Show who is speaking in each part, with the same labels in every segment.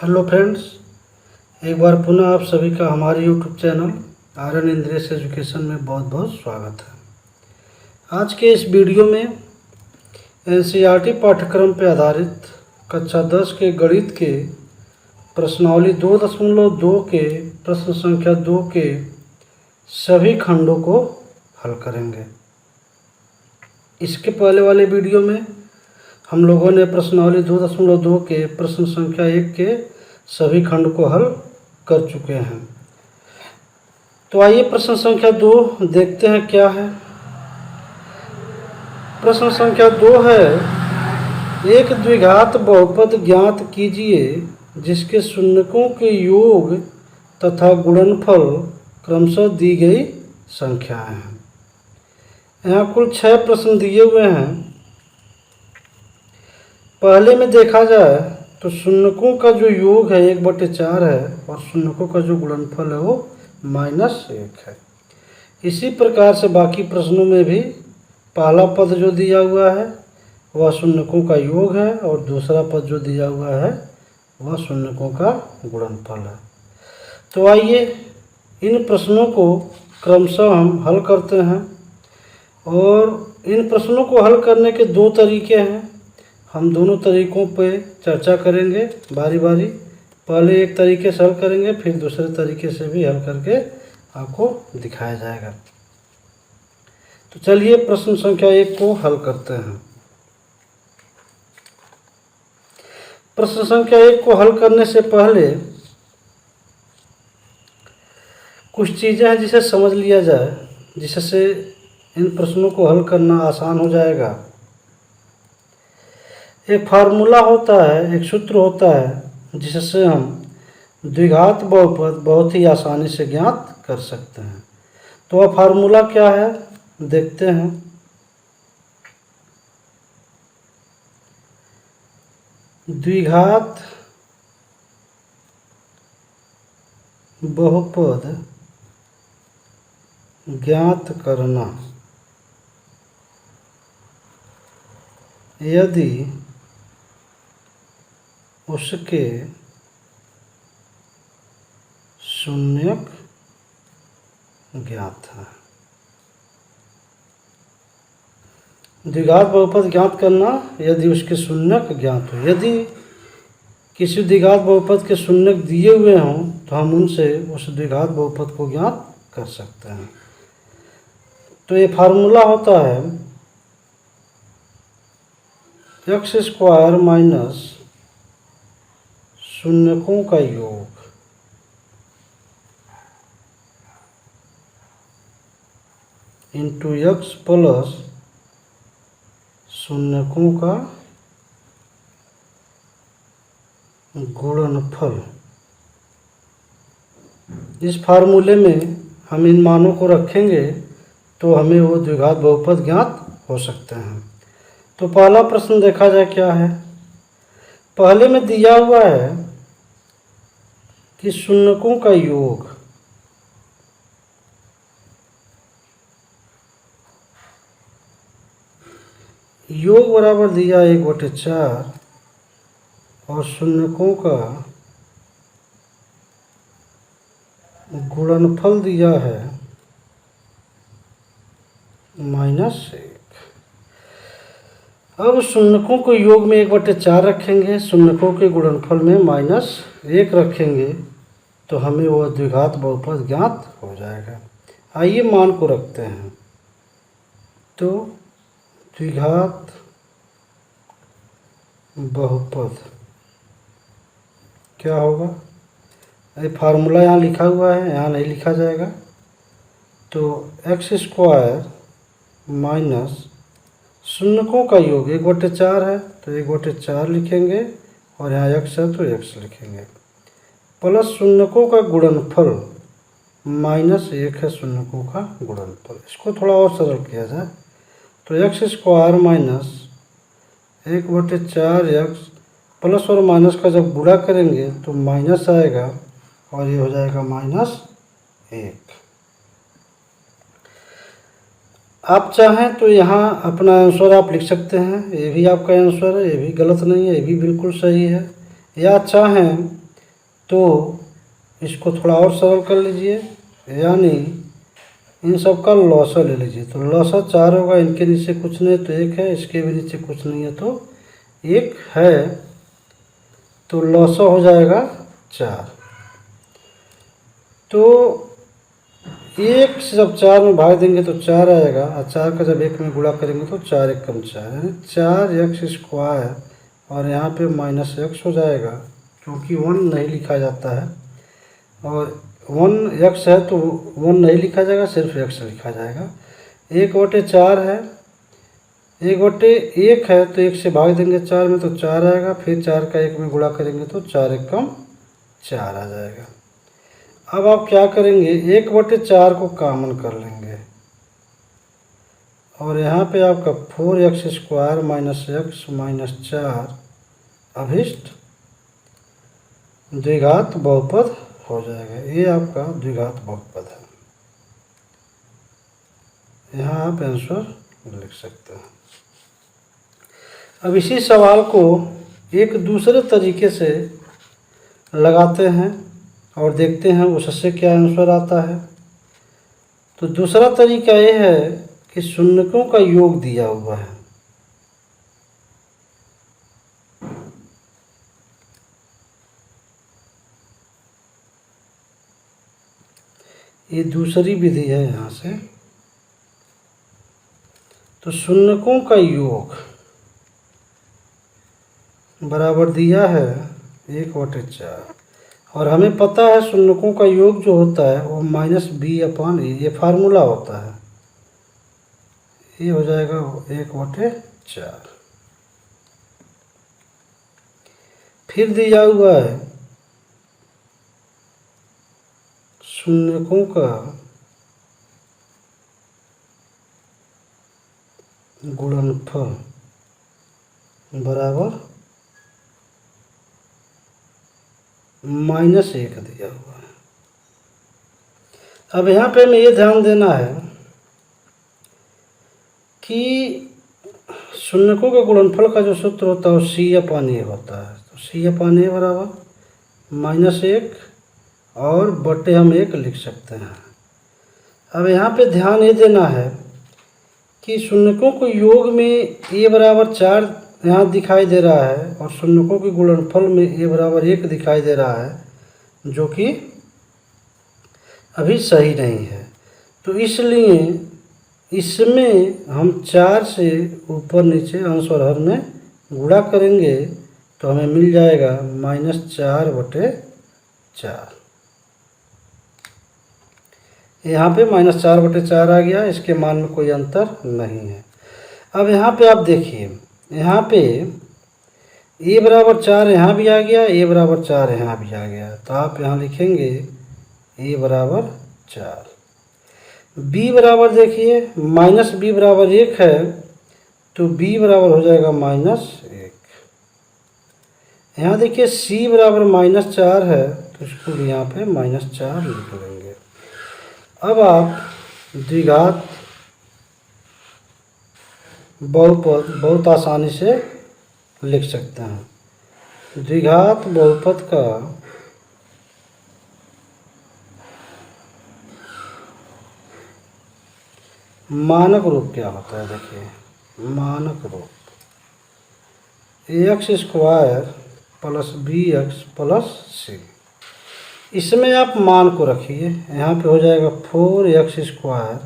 Speaker 1: Hello friends, एक बार पुनः आप सभी का हमारे YouTube channel Aryan Indresh education में बहुत बहुत स्वागत है। आज के इस वीडियो में एनसीईआरटी पाठ्यक्रम पर आधारित कक्षा 10 के गणित के प्रश्नावली 2.2 के प्रश्न संख्या 2 के सभी खंडों को हल करेंगे। इसके पहले वाले वीडियो में हम लोगों ने प्रश्नावली 2.2 के प्रश्न संख्या 1 के सभी खंड को हल कर चुके हैं। तो आइए प्रश्न संख्या 2 देखते हैं क्या है। प्रश्न संख्या 2 है, एक द्विघात बहुपद ज्ञात कीजिए जिसके शून्यकों के योग तथा गुणनफल क्रमशः दी गई संख्याएं हैं। यहाँ कुल 6 प्रश्न दिए हुए हैं। पहले में देखा जाए तो शून्यकों का जो योग है 1/4 है और शून्यकों का जो गुणनफल है वो -1 है। इसी प्रकार से बाकी प्रश्नों में भी पहला पद जो दिया हुआ है वह शून्यकों का योग है और दूसरा पद जो दिया हुआ है वह शून्यकों का गुणनफल है। तो आइए इन प्रश्नों को क्रमशः हम हल करते हैं और इन प्रश्नों को हल करने के 2 तरीके हैं। हम दोनों तरीक़ों पे चर्चा करेंगे बारी बारी। पहले एक तरीके से हल करेंगे, फिर दूसरे तरीके से भी हल करके आपको दिखाया जाएगा। तो चलिए प्रश्न संख्या 1 को हल करते हैं। प्रश्न संख्या 1 को हल करने से पहले कुछ चीज़ें हैं जिसे समझ लिया जाए, जिससे इन प्रश्नों को हल करना आसान हो जाएगा। एक फार्मूला होता है, एक सूत्र होता है जिससे हम द्विघात बहुपद बहुत ही आसानी से ज्ञात कर सकते हैं। तो वह फार्मूला क्या है देखते हैं। द्विघात बहुपद ज्ञात करना यदि उसके शून्यक ज्ञात है। द्विघात बहुपद ज्ञात करना यदि उसके शून्यक ज्ञात हो। यदि किसी द्विघात बहुपद के शून्यक दिए हुए हों तो हम उनसे उस द्विघात बहुपद को ज्ञात कर सकते हैं। तो ये फार्मूला होता है x² शून्यकों का योग इंटू x प्लस शून्यकों का गुणनफल। इस फार्मूले में हम इन मानों को रखेंगे तो हमें वो द्विघात बहुपद ज्ञात हो सकते हैं। तो पहला प्रश्न देखा जाए क्या है। पहले में दिया हुआ है कि शून्यकों का योग बराबर दिया 1/4 और शून्यकों का गुणनफल दिया है -1। अब शून्यकों को योग में 1/4 रखेंगे, शून्यकों के गुणनफल में -1 रखेंगे तो हमें वह द्विघात बहुपद ज्ञात हो जाएगा। आइए मान को रखते हैं। तो द्विघात बहुपद क्या होगा, ये फार्मूला यहाँ लिखा हुआ है, यहाँ नहीं लिखा जाएगा। तो x² माइनस शून्यकों का योग 1/4 है तो 1/4 लिखेंगे और यहाँ x है तो x लिखेंगे, प्लस शून्यकों का गुणनफल -1 है शून्यकों का गुणनफल। इसको थोड़ा और सरल किया जाए तो x² माइनस 1/4x प्लस और माइनस का जब गुणा करेंगे तो माइनस आएगा और ये हो जाएगा -1। आप चाहें तो यहाँ अपना आंसर आप लिख सकते हैं, ये भी आपका आंसर है, ये भी गलत नहीं है, ये भी बिल्कुल सही है। या चाहें तो इसको थोड़ा और सरल कर लीजिए, यानी इन सब का लौसा ले लीजिए। तो लौसा 4 होगा, इनके नीचे कुछ नहीं तो 1 है, इसके भी नीचे कुछ नहीं है तो 1 है, तो लौसा हो जाएगा 4। तो 1 से जब 4 में भाग देंगे तो 4 आएगा, और 4 का जब 1 में गुणा करेंगे तो 4 एकम 4, यानी 4x², और यहाँ पे -x हो जाएगा क्योंकि 1 नहीं लिखा जाता है, और 1x है तो 1 नहीं लिखा जाएगा, सिर्फ x लिखा जाएगा। 1/4 है, 1/1 है तो 1 से भाग देंगे 4 में तो 4 आएगा, फिर 4 का 1 में गुणा करेंगे तो 4 एकम 4 आ जाएगा। अब आप क्या करेंगे, 1/4 को कॉमन कर लेंगे, और यहाँ पे आपका 4x² - x - 4 अभिष्ट द्विघात बहुपद हो जाएगा। ये आपका द्विघात बहुपद है, यहाँ आप आंसर लिख सकते हैं। अब इसी सवाल को एक दूसरे तरीके से लगाते हैं और देखते हैं उससे क्या आंसर आता है। तो दूसरा तरीका ये है कि शून्यकों का योग दिया हुआ है, ये दूसरी विधि है यहाँ से। तो शून्यकों का योग बराबर दिया है 1/4, और हमें पता है शून्यकों का योग जो होता है वो -b/a, ये फार्मूला होता है, ये हो जाएगा 1/4। फिर दिया हुआ है शून्यकों का गुणनफल बराबर -1 दिया हुआ है। अब यहाँ पे हमें ये ध्यान देना है कि शून्यकों के गुणनफल का जो सूत्र होता है वो c/a होता है। तो c/a बराबर -1 और बटे हम 1 लिख सकते हैं। अब यहाँ पे ध्यान ये देना है कि शून्यकों को योग में a बराबर 4 यहाँ दिखाई दे रहा है, और शून्यकों के गुणनफल में a बराबर 1 दिखाई दे रहा है, जो कि अभी सही नहीं है। तो इसलिए इसमें हम 4 से ऊपर नीचे अंश और हर में गुणा करेंगे तो हमें मिल जाएगा -4/4। यहाँ पे -4/4 आ गया, इसके मान में कोई अंतर नहीं है। अब यहाँ पे आप देखिए, यहाँ पे a बराबर 4 यहाँ भी आ गया, a बराबर 4 यहाँ भी आ गया, तो आप यहाँ लिखेंगे a बराबर 4। b बराबर देखिए -b बराबर 1 है, तो b बराबर हो जाएगा -1। यहाँ देखिए c बराबर -4 है, तो इसको भी यहाँ पे -4 लिख लेंगे। अब आप द्विघात बहुपद बहुत आसानी से लिख सकते हैं। द्विघात बहुपद का मानक रूप क्या होता है, देखिए मानक रूप ax² + bx + c। इसमें आप मान को रखिए, यहाँ पे हो जाएगा 4x²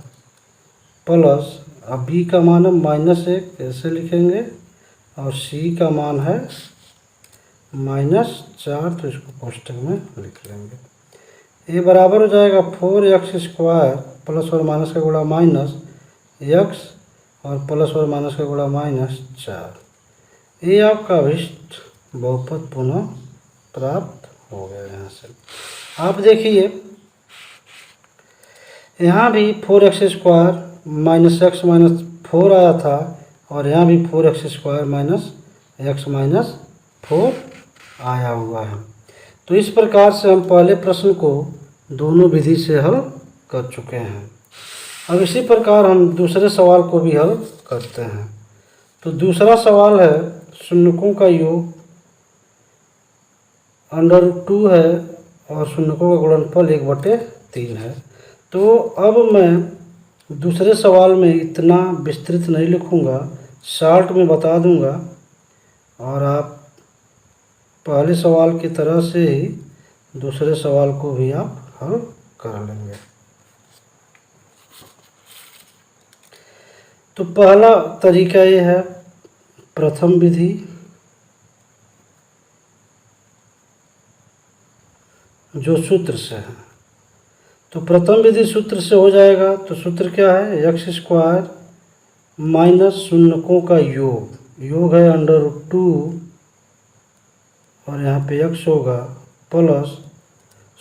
Speaker 1: प्लस, अब b का मान है -1 ऐसे लिखेंगे, और c का मान है -4, तो इसको कोष्टक में लिख लेंगे। ये बराबर हो जाएगा 4x² प्लस और माइनस का गुणा -x, और प्लस और माइनस का गुणा -4। ये आपका अभिष्ट बहुपद पुनः प्राप्त हो गया। यहाँ से आप देखिए यहाँ भी 4x² -x -4 आया था, और यहाँ भी 4x² -x -4 आया हुआ है। तो इस प्रकार से हम पहले प्रश्न को दोनों विधि से हल कर चुके हैं। अब इसी प्रकार हम दूसरे सवाल को भी हल करते हैं। तो दूसरा सवाल है शून्यकों का योग √2 है और शून्यकों का गुणनफल 1/3 है। तो अब मैं दूसरे सवाल में इतना विस्तृत नहीं लिखूँगा, शॉर्ट में बता दूँगा और आप पहले सवाल की तरह से ही दूसरे सवाल को भी आप हल कर लेंगे। तो पहला तरीका ये है प्रथम विधि, जो सूत्र से है। तो प्रथम विधि सूत्र से हो जाएगा। तो सूत्र क्या है, x² माइनस शून्यकों का योग है √2 और यहाँ पे x होगा प्लस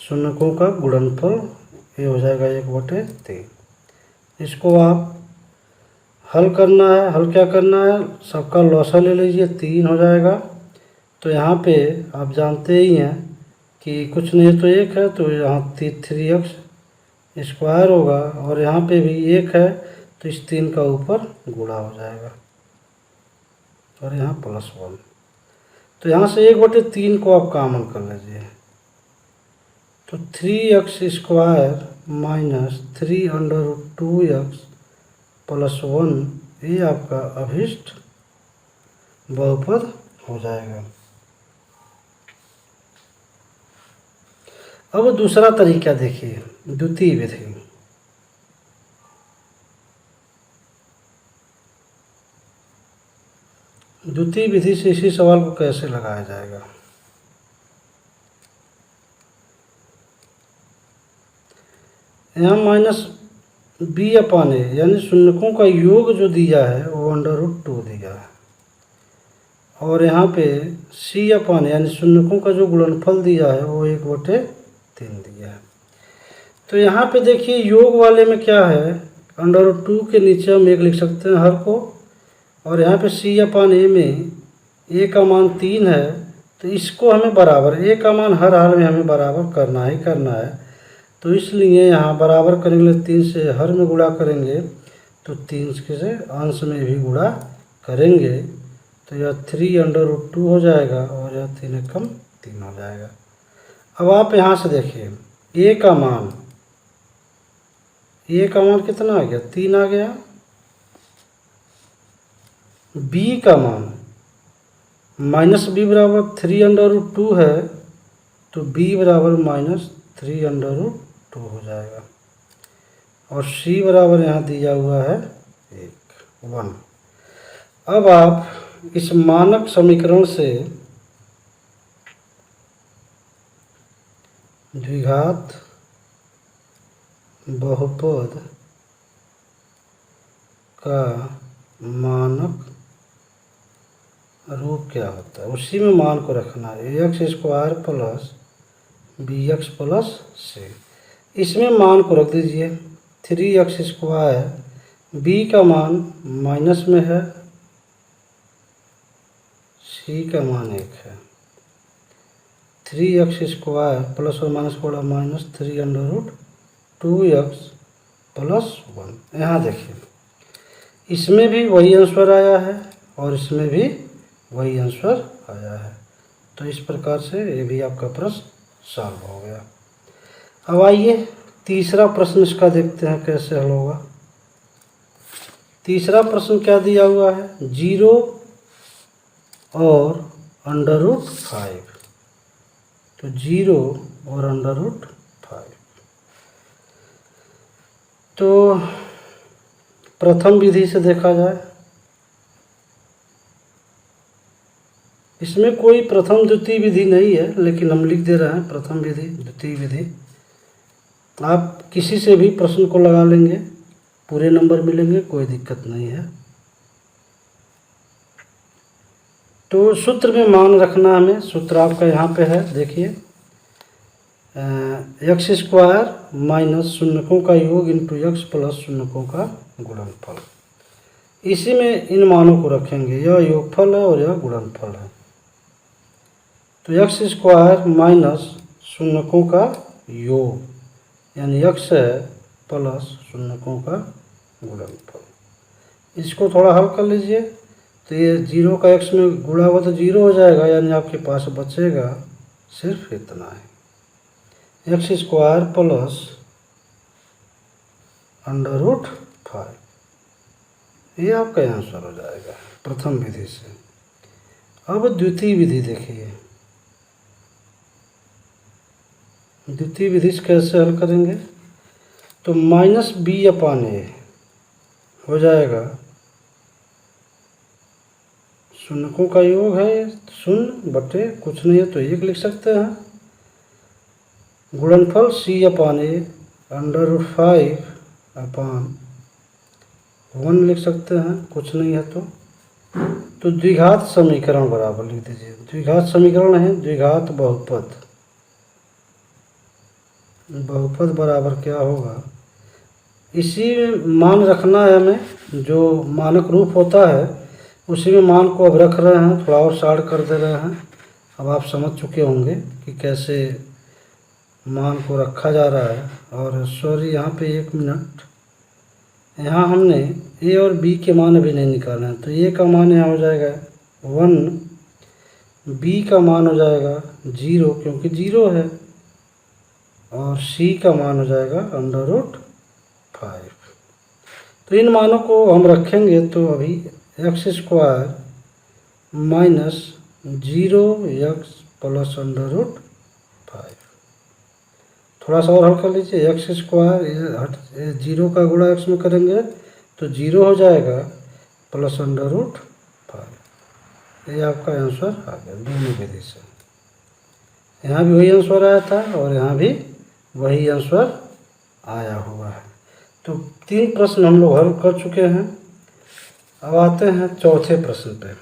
Speaker 1: शून्यकों का गुणनफल, ये हो जाएगा 1/3। इसको आप हल करना है। हल क्या करना है, सबका लॉसा ले लीजिए, 3 हो जाएगा। तो यहाँ पे आप जानते ही हैं कि कुछ नहीं तो 1 है, तो यहाँ 3x² होगा और यहाँ पे भी 1 है, तो इस 3 का ऊपर गुणा हो जाएगा और यहाँ +1। तो यहाँ से 1/3 को आप कॉमन कर लीजिए। तो 3x² माइनस 3√2x + 1, ये आपका अभिष्ट बहुपद हो जाएगा। अब दूसरा तरीका देखिए, द्वितीय विधि। द्वितीय विधि से इसी सवाल को कैसे लगाया जाएगा। यहाँ -b/a यानी शून्यकों का योग जो दिया है वो √2 दिया है और यहाँ पे c/a यानी शून्यकों का जो गुणनफल दिया है वो 1/3 दिया है। तो यहाँ पे देखिए योग वाले में क्या है, √2 के नीचे हम 1 लिख सकते हैं हर को, और यहाँ पे c/a में a का मान 3 है, तो इसको हमें बराबर, a का मान हर हाल में हमें बराबर करना ही करना है। तो इसलिए यहाँ बराबर करेंगे, 3 से हर में गुणा करेंगे तो 3 से अंश में भी गुणा करेंगे, तो यह 3√2 हो जाएगा और यह 3 एकम 3 हो जाएगा। अब आप यहाँ से देखिए a का मान कितना आ गया, 3 आ गया। b का मान -b बराबर 3√2 है, तो b बराबर -3√2 हो जाएगा और c बराबर यहाँ दिया हुआ है 1। अब आप इस मानक समीकरण से द्विघात बहुपद का मानक रूप क्या होता है, उसी में मान को रखना है, ax² plus bx plus c। इसमें मान को रख दीजिए, 3x², b का मान माइनस में है, c का मान 1 है। 3x² प्लस और माइनस को माइनस 3√2x + 1। यहाँ देखिए इसमें भी वही आंसर आया है और इसमें भी वही आंसर आया है। तो इस प्रकार से ये भी आपका प्रश्न सॉल्व हो गया। अब आइए तीसरा प्रश्न इसका देखते हैं कैसे हल होगा। तीसरा प्रश्न क्या दिया हुआ है, 0 और √5। तो 0 और √5। तो प्रथम विधि से देखा जाए, इसमें कोई प्रथम द्वितीय विधि नहीं है, लेकिन हम लिख दे रहे हैं प्रथम विधि द्वितीय विधि। आप किसी से भी प्रश्न को लगा लेंगे, पूरे नंबर मिलेंगे, कोई दिक्कत नहीं है। तो सूत्र में मान रखना हमें, सूत्र आपका यहाँ पे है, देखिए x² माइनस शून्यकों का योग इंटू x प्लस शून्यकों का गुणनफल। इसी में इन मानों को रखेंगे, यह योगफल है और यह गुणनफल है। तो x² माइनस शून्यकों का योग यानी x है प्लस शून्यकों का गुणनफल। इसको थोड़ा हल कर लीजिए, तो ये 0 का x में गुणा हुआ तो 0 हो जाएगा, यानी आपके पास बचेगा सिर्फ इतना है। एक्स स्क्वायर प्लस √5, ये आपका आंसर हो जाएगा प्रथम विधि से। अब द्वितीय विधि देखिए, द्वितीय विधि से कैसे हल करेंगे, तो -b/a हो जाएगा, शून्यकों का योग है, शून्य बटे कुछ नहीं है तो 1 लिख सकते हैं, गुणनफल c/a √5/1 लिख सकते हैं, कुछ नहीं है तो द्विघात समीकरण बराबर लिख दीजिए। द्विघात समीकरण है द्विघात बहुपद, बहुपद बराबर क्या होगा, इसी में मान रखना है हमें, जो मानक रूप होता है उसी में मान को अब रख रहे हैं, थोड़ा और शार्ट कर दे रहे हैं। अब आप समझ चुके होंगे कि कैसे मान को रखा जा रहा है। और सॉरी, यहाँ पे 1 मिनट, यहाँ हमने ए और बी के मान अभी नहीं निकाले हैं, तो ए का मान यहाँ हो जाएगा 1, बी का मान हो जाएगा 0 क्योंकि 0 है, और सी का मान हो जाएगा √5। तो इन मानों को हम रखेंगे तो अभी एक्स स्क्वायर -0x प्लस √5, थोड़ा सा और हल कर लीजिए, एक्स स्क्वायर 0 का गुणा एक्स में करेंगे तो 0 हो जाएगा प्लस √5, ये आपका आंसर आ गया दोनों विधि से। यहाँ भी वही आंसर आया था और यहाँ भी वही आंसर आया हुआ है। तो 3 प्रश्न हम लोग हल कर चुके हैं। अब आते हैं चौथे प्रश्न पे।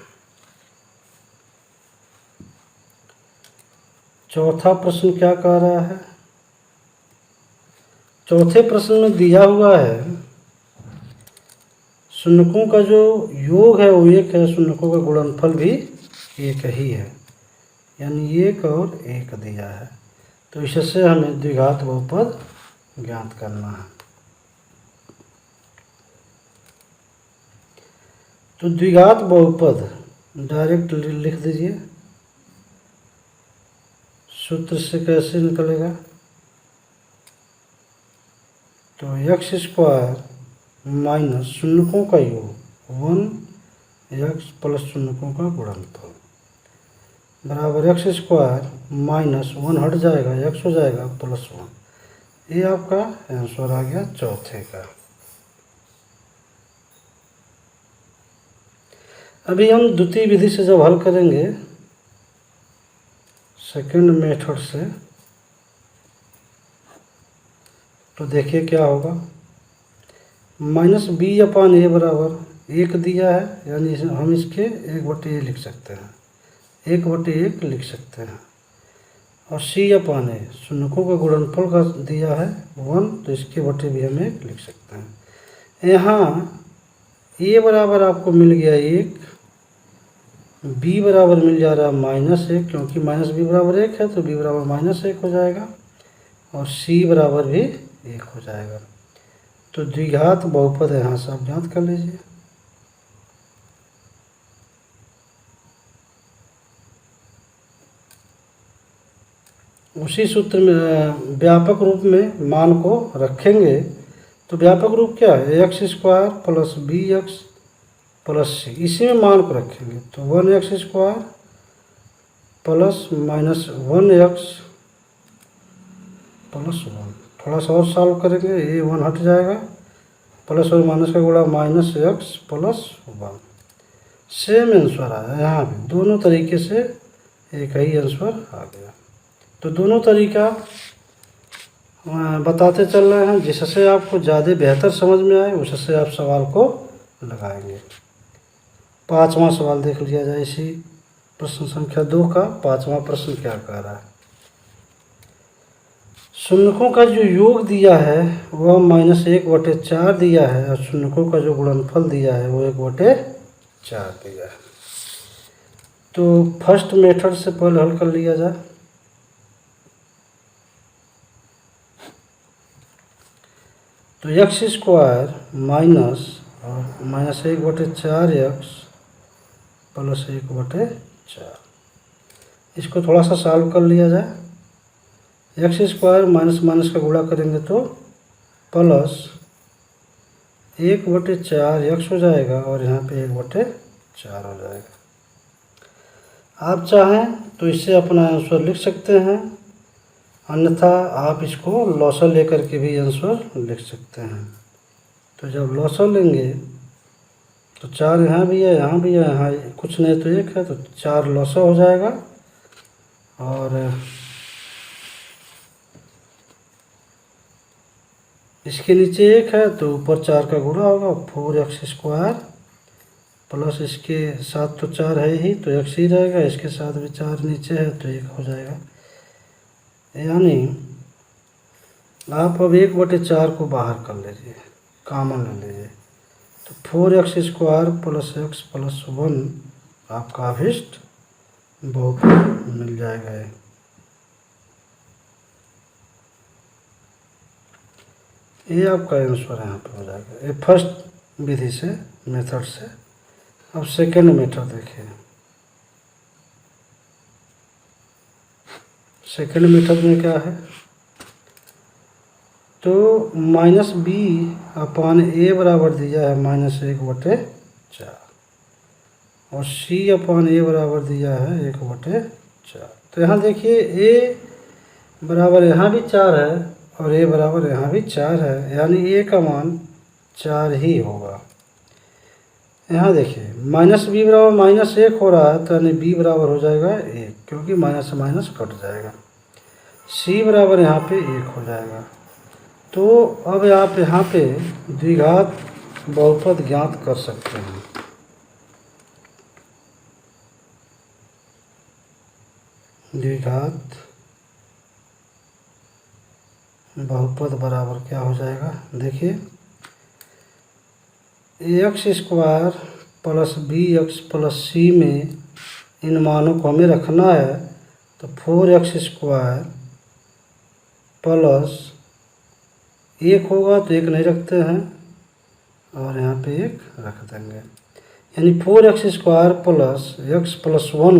Speaker 1: चौथा प्रश्न क्या कह रहा है, चौथे प्रश्न में दिया हुआ है शून्यकों का जो योग है वो 1 है, शून्यकों का गुणनफल भी 1 ही है, यानी 1 और 1 दिया है। तो इससे हमें द्विघात बहुपद ज्ञात करना है। तो द्विघात बहुपद डायरेक्ट लिख दीजिए, सूत्र से कैसे निकलेगा, तो एक्स स्क्वायर माइनस शून्यकों का योग 1x प्लस शून्यकों का गुणनफल बराबर एक्स स्क्वायर -1 हट जाएगा, x हो जाएगा +1, ये आपका आंसर आ गया चौथे का। अभी हम द्वितीय विधि से जब हल करेंगे सेकंड मेथड से, तो देखिए क्या होगा, -b/a बराबर 1 दिया है, यानी हम इसके 1/a लिख सकते हैं, 1/1 लिख सकते हैं, और c/a शून्यकों का गुणनफल का दिया है 1, तो इसके बटे भी हम 1 लिख सकते हैं। यहाँ a बराबर आपको मिल गया 1, b बराबर मिल जा रहा है -1 क्योंकि -b बराबर 1 है, तो b बराबर -1 हो जाएगा, और c बराबर भी 1 हो जाएगा। तो द्विघात बहुपद यहाँ से आप ज्ञात कर लीजिए। उसी सूत्र में व्यापक रूप में मान को रखेंगे, तो व्यापक रूप क्या है, x square plus bx plus c, इसी में मान को रखेंगे, तो 1x square plus -1x plus 1, थोड़ा सा और सॉल्व करेंगे, ये 1 हट जाएगा, प्लस और माइनस का गुणा -x प्लस 1, सेम आंसर आया। यहाँ भी दोनों तरीके से एक ही आंसर आ गया। तो दोनों तरीका बताते चल रहे हैं, जिससे आपको ज़्यादा बेहतर समझ में आए उससे आप सवाल को लगाएंगे। 5वां सवाल देख लिया जाए, इसी प्रश्न संख्या 2 का 5वां प्रश्न क्या कह रहा है, शून्यकों का जो योग दिया है वह -1/4 दिया है, और शून्यकों का जो गुणनफल दिया है वो 1/4 दिया है। तो फर्स्ट मेथड से पहले हल कर लिया जाए। तो एक्स स्क्वायर माइनस और -1/4x प्लस 1/4, इसको थोड़ा सा सॉल्व कर लिया जाए। एक्स स्क्वायर माइनस माइनस का गुणा करेंगे तो प्लस 1/4 एक्स हो जाएगा और यहाँ पे 1/4 हो जाएगा। आप चाहें तो इससे अपना आंसर लिख सकते हैं, अन्यथा आप इसको लॉसर लेकर के भी आंसर लिख सकते हैं। तो जब लॉसर लेंगे तो 4 यहाँ भी है, यहाँ भी है, यहाँ कुछ नहीं तो 1 है, तो 4 लॉसर हो जाएगा और इसके नीचे 1 है तो ऊपर 4 का गुणा होगा, 4x² प्लस इसके साथ तो 4 है ही तो x ही रहेगा, इसके साथ भी 4 नीचे है तो 1 हो जाएगा। यानी आप अब 1/4 को बाहर कर लीजिए, कॉमन ले लीजिए, तो 4x² प्लस x प्लस 1 आपका अभिष्ट बहुपद मिल जाएगा। ये आपका आंसर यहाँ पे हो जाएगा, ये फर्स्ट विधि से, मेथड से। अब सेकेंड मेथड देखिए। सेकेंड मेथड में क्या है, तो -b/a बराबर दिया है -1/4 और c/a बराबर दिया है 1/4। तो यहाँ देखिए a बराबर यहाँ भी 4 है और a बराबर यहाँ भी 4 है, यानी a का मान 4 ही होगा। यहाँ देखिए -b बराबर -1 हो रहा है तो यानी b बराबर हो जाएगा 1, क्योंकि माइनस से माइनस कट जाएगा। c बराबर यहाँ पे 1 हो जाएगा। तो अब आप यहाँ पे द्विघात बहुपद ज्ञात कर सकते हैं। द्विघात बहुपद बराबर क्या हो जाएगा, देखिए x² plus bx plus c में इन मानों को हमें रखना है, तो 4x² प्लस 1 होगा तो 1 नहीं रखते हैं और यहाँ पे 1 रख देंगे, यानी 4x² प्लस x प्लस 1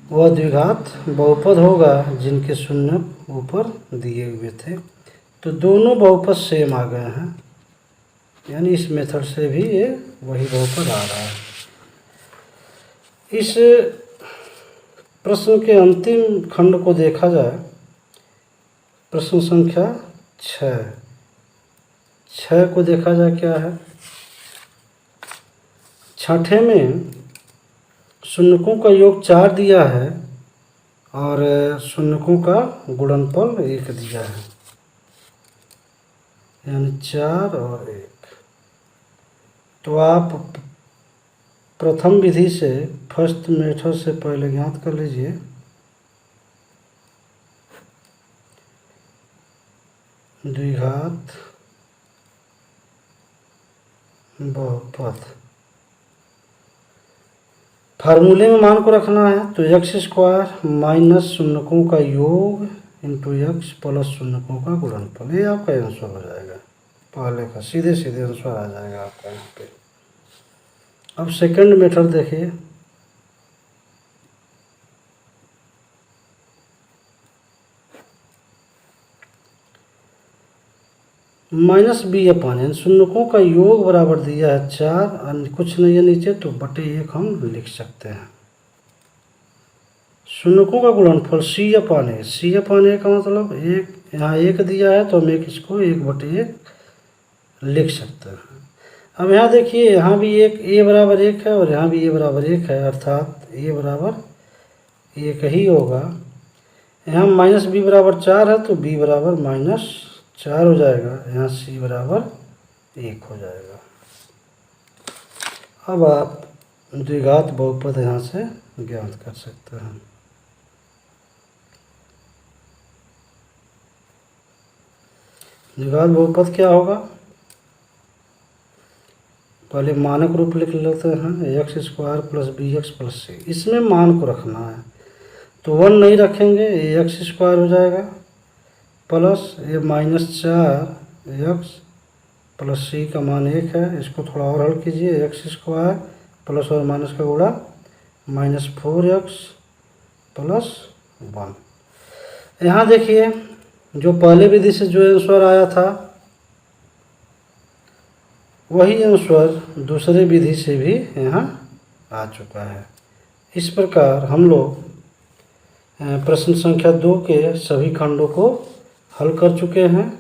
Speaker 1: वह द्विघात बहुपद होगा जिनके शून्य ऊपर दिए हुए थे। तो दोनों बहुपद सेम आ गए हैं, यानी इस मेथड से भी ये वही बहुपद आ रहा है। इस प्रश्न के अंतिम खंड को देखा जाए, प्रश्न संख्या 6 को देखा जाए क्या है। छठे में शून्यकों का योग 4 दिया है और शून्यकों का गुणनफल 1 दिया है, यानी 4 और 1। तो आप प्रथम विधि से, फर्स्ट मेथड से पहले ज्ञात कर लीजिए। द्विघात बहुपद फार्मूले में मान को रखना है, तो x² माइनस शून्यकों का योग इंटू x प्लस शून्यकों का गुणनफल, ये आपका आंसर हो जाएगा। पहले का सीधे सीधे आंसर आ जाएगा आपका यहाँ पे। अब सेकंड मेथड देखिए। -b/n शून्यकों का योग बराबर दिया है 4, कुछ नहीं है नीचे तो बटे 1 हम लिख सकते हैं। शून्यकों का गुणनफल c/a, c/a का मतलब 1, यहाँ 1 दिया है तो हम इसको 1/1 लिख सकते हैं। अब यहाँ देखिए, यहाँ भी a बराबर 1 है और यहाँ भी a बराबर 1 है, अर्थात a बराबर 1 ही होगा। यहाँ -b बराबर 4 है तो b बराबर -4 हो जाएगा, यहाँ c बराबर 1 हो जाएगा। अब आप द्विघात बहुपद यहाँ से ज्ञात कर सकते हैं। द्विघात बहुपद क्या होगा, पहले मानक रूप लिख लेते हैं, x² plus bx plus c। इसमें मान को रखना है तो 1 नहीं रखेंगे, ये x² हो जाएगा प्लस ये -4x प्लस c का मान 1 है। इसको थोड़ा और हल कीजिए, x² प्लस और माइनस का गुणा -4x प्लस 1। यहाँ देखिए जो पहले विधि से जो आंसर आया था वही आंसर दूसरे विधि से भी यहाँ आ चुका है। इस प्रकार हम लोग प्रश्न संख्या 2 के सभी खंडों को हल कर चुके हैं।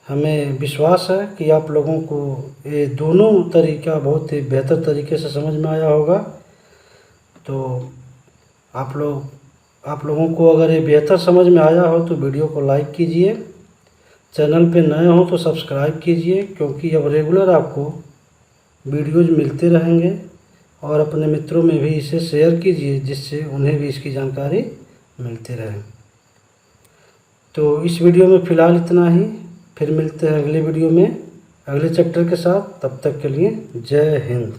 Speaker 1: हमें विश्वास है कि आप लोगों को ये दोनों तरीका बहुत ही बेहतर तरीके से समझ में आया होगा। तो आप लोगों को अगर ये बेहतर समझ में आया हो तो वीडियो को लाइक कीजिए, चैनल पे नए हो तो सब्सक्राइब कीजिए, क्योंकि अब रेगुलर आपको वीडियोज़ मिलते रहेंगे। और अपने मित्रों में भी इसे शेयर कीजिए जिससे उन्हें भी इसकी जानकारी मिलती रहे। तो इस वीडियो में फ़िलहाल इतना ही, फिर मिलते हैं अगले वीडियो में अगले चैप्टर के साथ। तब तक के लिए जय हिंद।